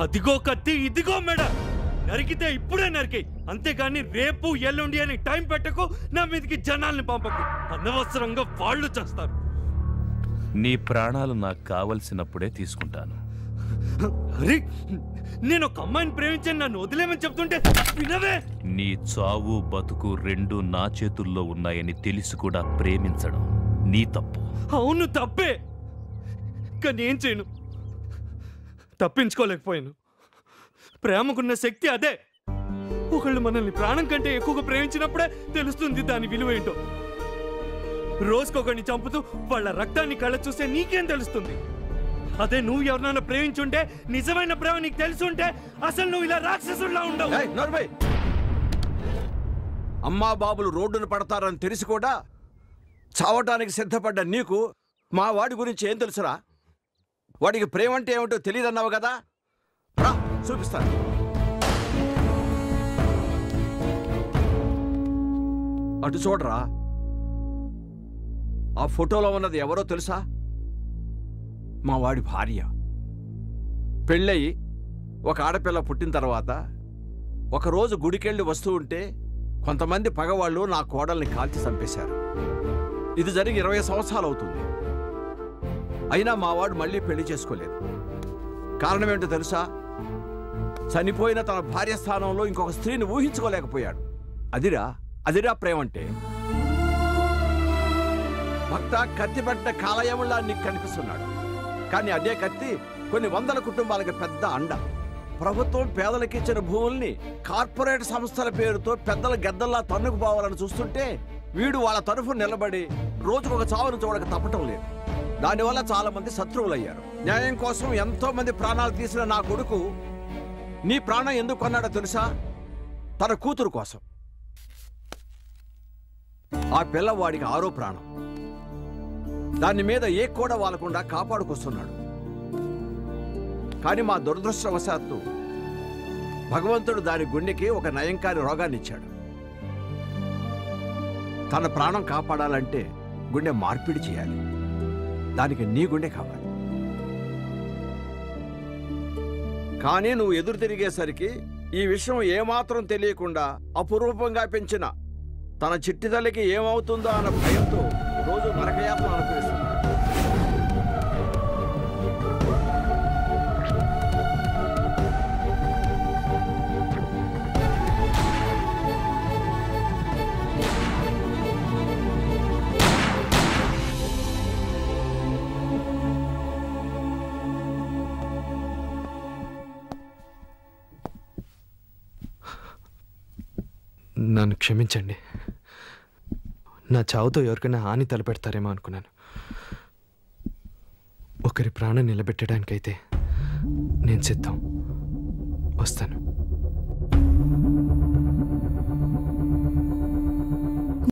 అదిగో కత్తి, ఇదిగో మెడ. నరికితే ఇప్పుడే నరికి, అంతేగాని రేపు ఎల్లుండి అని టైం పెట్టకు. నా మీదకి జనాల్ని పంపకు, అనవసరంగా వాళ్ళు చేస్తారు. నీ ప్రాణాలు నాకు కావలసినప్పుడే తీసుకుంటాను. అరే, నేను ఒక అమ్మాయిని ప్రేమించాను, నన్ను వదిలేమని చెప్తుంటే వినవే. నీ చావు బతుకు రెండు నా చేతుల్లో ఉన్నాయని తెలిసి కూడా ప్రేమించడం నీ తప్పు. అవును, తప్పే. కానీ ఏం చేయను, తప్పించుకోలేకపోయాను. ప్రేమకున్న శక్తి అదే. ఒకళ్ళు మనల్ని ప్రాణం కంటే ఎక్కువగా ప్రేమించినప్పుడే తెలుస్తుంది దాని విలువ ఏంటో. రోజుకొకరిని చంపుతూ వాళ్ళ రక్తాన్ని కళ్ళ చూస్తే నీకేం తెలుస్తుంది? అదే నువ్వు ఎవరినైనా ప్రేమించుంటే, నిజమైన ప్రేమ నీకు తెలుసుంటే అసలు నువ్వు ఇలా రాక్షసుల్లా ఉండవు. అమ్మా బాబులు రోడ్డును పడతారని తెలిసి కూడా చావటానికి సిద్ధపడ్డ నీకు మా వాడి గురించి ఏం తెలుసురా? వాడికి ప్రేమ అంటే ఏమిటో తెలియదన్నావు కదా, రా చూపిస్తాను. అటు చూడరా, ఆ ఫోటోలో ఉన్నది ఎవరో తెలుసా? మా వాడి భార్య. పెళ్ళయి ఒక ఆడపిల్ల పుట్టిన తర్వాత ఒకరోజు గుడికెళ్ళి వస్తూ ఉంటే కొంతమంది పగవాళ్ళు నా కోడల్ని కాల్చి చంపేశారు. ఇది జరిగి 20 సంవత్సరాలు అవుతుంది. అయినా మా వాడు మళ్ళీ పెళ్లి చేసుకోలేదు. కారణం ఏంటో తెలుసా? చనిపోయిన తన భార్య స్థానంలో ఇంకొక స్త్రీని ఊహించుకోలేకపోయాడు. అదిరా ప్రేమంటే. భక్త కత్తి పట్టిన కాలయములా నీకు కనిపిస్తున్నాడు, కానీ అదే కత్తి కొన్ని వందల కుటుంబాలకు పెద్ద అండ. ప్రభుత్వం పేదలకు ఇచ్చిన భూముల్ని కార్పొరేట్ సంస్థల పేరుతో పెద్దల గద్దల్లా తన్నుకుపోవాలని చూస్తుంటే వీడు వాళ్ళ తరఫున నిలబడి రోజుకొక చావును చూడక తప్పటం లేదు. దానివల్ల చాలా మంది శత్రువులయ్యారు. న్యాయం కోసం ఎంతో మంది ప్రాణాలు తీసిన నా కొడుకు నీ ప్రాణం ఎందుకు కొన్నాడో తెలుసా? తన కూతురు కోసం. ఆ పిల్లవాడికి 6వ ప్రాణం. దాని మీద ఏ కూడా వాలకుండా కాపాడుకొస్తున్నాడు. కానీ మా దురదృష్టవశాత్తు భగవంతుడు దాని గుండెకి ఒక నయంకారి రోగాన్ని ఇచ్చాడు. తన ప్రాణం కాపాడాలంటే గుండె మార్పిడి చేయాలి. దానికి నీ గుండె కావాలి. కానీ నువ్వు ఎదురు తిరిగేసరికి ఈ విషయం ఏమాత్రం తెలియకుండా అపురూపంగా పెంచిన తన చిట్టి తల్లికి ఏమవుతుందో అన్న భయంతో రోజు నరకయాత్ర అనుభవిస్తున్నాడు. నన్ను క్షమించండి. నా చావుతో ఎవరికైనా హాని తలపెడతారేమో అనుకున్నాను. ఒకరి ప్రాణం నిలబెట్టడానికైతే నేను సిద్ధం. వస్తాను.